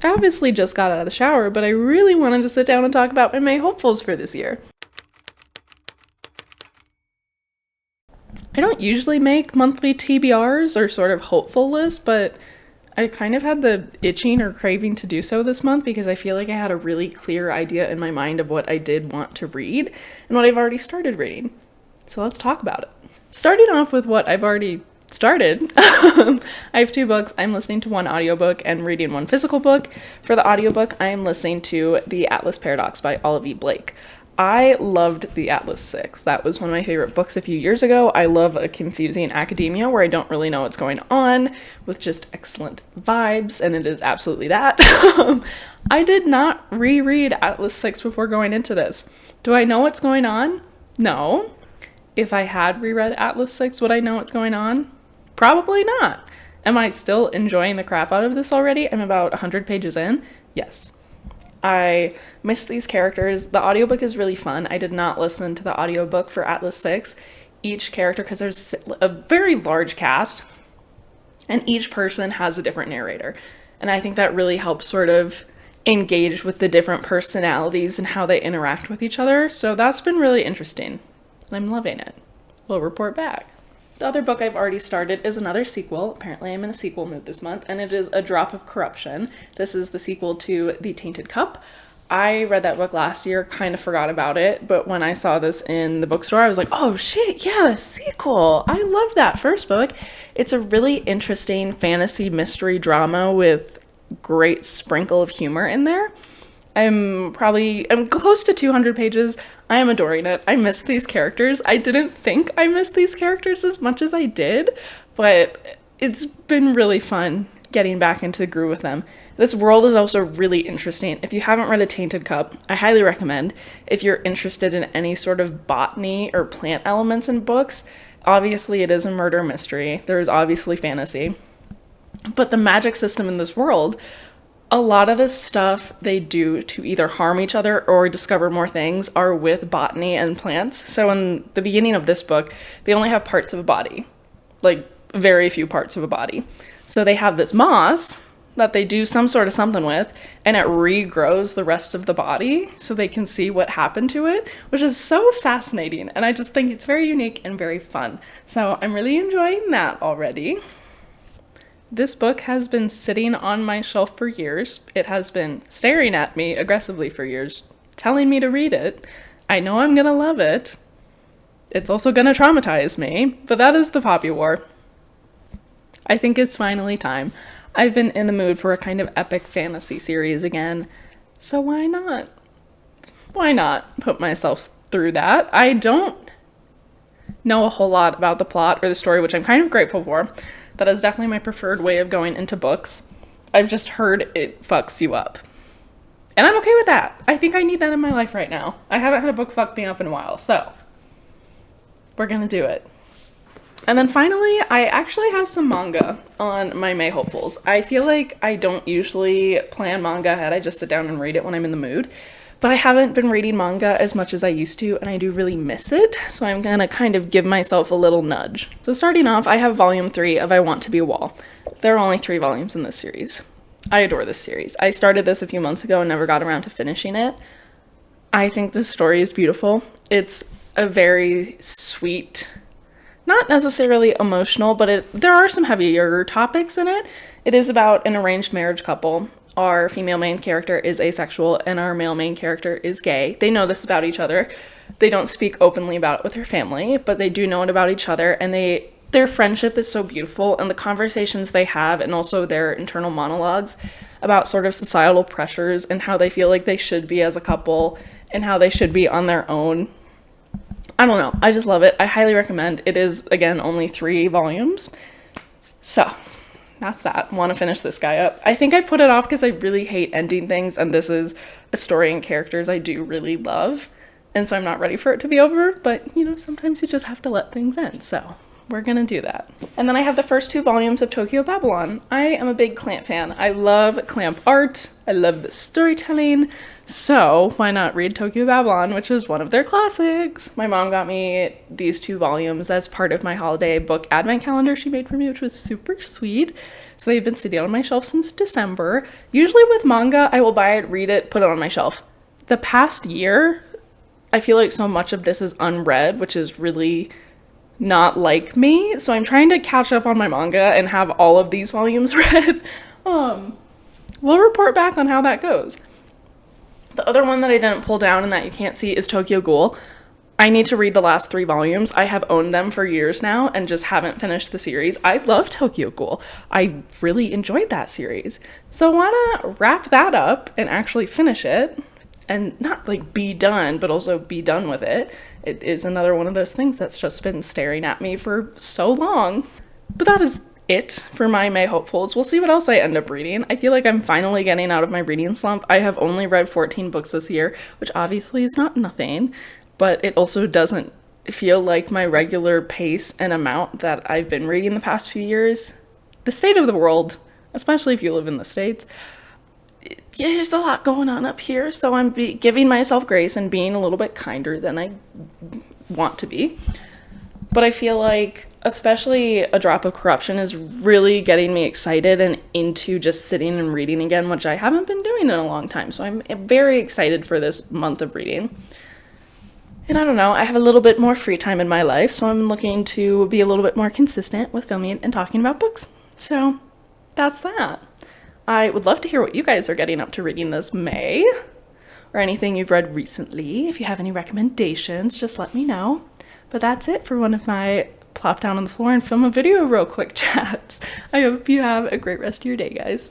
I obviously just got out of the shower, but I really wanted to sit down and talk about my May hopefuls for this year. I don't usually make monthly TBRs or sort of hopeful lists, but I kind of had the itching or craving to do so this month because I feel like I had a really clear idea in my mind of what I did want to read and what I've already started reading. So let's talk about it. Starting off with what I've already started, I have 2 books. I'm listening to one audiobook and reading one physical book. For the audiobook, I am listening to The Atlas Paradox by Olivie Blake. I loved The Atlas 6. That was one of my favorite books a few years ago. I love a confusing academia where I don't really know what's going on with just excellent vibes, and it is absolutely that. I did not reread Atlas 6 before going into this. Do I know what's going on? No. If I had reread Atlas 6, would I know what's going on? Probably not. Am I still enjoying the crap out of this already? I'm about 100 pages in. Yes. I miss these characters. The audiobook is really fun. I did not listen to the audiobook for Atlas 6. Each character, because there's a very large cast, and each person has a different narrator. And I think that really helps sort of engage with the different personalities and how they interact with each other. So that's been really interesting. And I'm loving it. We'll report back. The other book I've already started is another sequel. Apparently I'm in a sequel mood this month, and it is A Drop of Corruption. This is the sequel to The Tainted Cup. I read that book last year, kind of forgot about it, but when I saw this in the bookstore, I was like, oh shit, yeah, the sequel! I loved that first book. It's a really interesting fantasy mystery drama with great sprinkle of humor in there. I'm close to 200 pages. I am adoring it. I miss these characters. I didn't think I missed these characters as much as I did, but it's been really fun getting back into the groove with them. This world is also really interesting. If you haven't read A Tainted Cup, I highly recommend. If you're interested in any sort of botany or plant elements in books, obviously it is a murder mystery. There is obviously fantasy. But the magic system in this world, a lot of the stuff they do to either harm each other or discover more things are with botany and plants. So in the beginning of this book, they only have parts of a body, like very few parts of a body. So they have this moss that they do some sort of something with, and it regrows the rest of the body so they can see what happened to it, which is so fascinating. And I just think it's very unique and very fun. So I'm really enjoying that already. This book has been sitting on my shelf for years. It has been staring at me aggressively for years, telling me to read it. I know I'm gonna love it. It's also gonna traumatize me, but that is The Poppy War. I think it's finally time. I've been in the mood for a kind of epic fantasy series again, so why not? Why not put myself through that? I don't know a whole lot about the plot or the story, which I'm kind of grateful for. That is definitely my preferred way of going into books. I've just heard it fucks you up. And I'm okay with that. I think I need that in my life right now. I haven't had a book fuck me up in a while, so we're gonna do it. And then finally, I actually have some manga on my May hopefuls. I feel like I don't usually plan manga ahead. I just sit down and read it when I'm in the mood. But I haven't been reading manga as much as I used to, and I do really miss it, so I'm gonna kind of give myself a little nudge. So starting off, I have volume 3 of I Want to Be a Wall. There are only 3 volumes in this series. I adore this series. I started this a few months ago and never got around to finishing it. I think this story is beautiful. It's a very sweet, not necessarily emotional, but there are some heavier topics in it. It is about an arranged marriage couple. Our female main character is asexual and our male main character is gay. They know this about each other. They don't speak openly about it with their family, but they do know it about each other, and their friendship is so beautiful, and the conversations they have and also their internal monologues about sort of societal pressures and how they feel like they should be as a couple and how they should be on their own. I don't know. I just love it. I highly recommend. It is, again, only 3 volumes. So that's that. Want to finish this guy up. I think I put it off because I really hate ending things, and this is a story and characters I do really love, and so I'm not ready for it to be over, but, you know, sometimes you just have to let things end, so We're gonna do that. And then I have the first 2 volumes of Tokyo Babylon. I am a big Clamp fan. I love Clamp art. I love the storytelling. So why not read Tokyo Babylon, which is one of their classics? My mom got me these 2 volumes as part of my holiday book advent calendar she made for me, which was super sweet. So they've been sitting on my shelf since December. Usually with manga, I will buy it, read it, put it on my shelf. The past year, I feel like so much of this is unread, which is really not like me. So I'm trying to catch up on my manga and have all of these volumes read. We'll report back on how that goes. The other one that I didn't pull down and that you can't see is Tokyo Ghoul. I need to read the last 3 volumes. I have owned them for years now and just haven't finished the series. I love Tokyo Ghoul. I really enjoyed that series. So I want to wrap that up and actually finish it. And not like be done, but also be done with it. It is another one of those things that's just been staring at me for so long. But that is it for my May hopefuls. We'll see what else I end up reading. I feel like I'm finally getting out of my reading slump. I have only read 14 books this year, which obviously is not nothing, but it also doesn't feel like my regular pace and amount that I've been reading the past few years. The state of the world, especially if you live in the States, there's a lot going on up here, so I'm giving myself grace and being a little bit kinder than I want to be. But I feel like especially A Drop of Corruption is really getting me excited and into just sitting and reading again, which I haven't been doing in a long time. So I'm very excited for this month of reading. And I don't know, I have a little bit more free time in my life, so I'm looking to be a little bit more consistent with filming and talking about books. So that's that. I would love to hear what you guys are getting up to reading this May, or anything you've read recently. If you have any recommendations, just let me know. But that's it for one of my plop down on the floor and film a video real quick chats. I hope you have a great rest of your day, guys.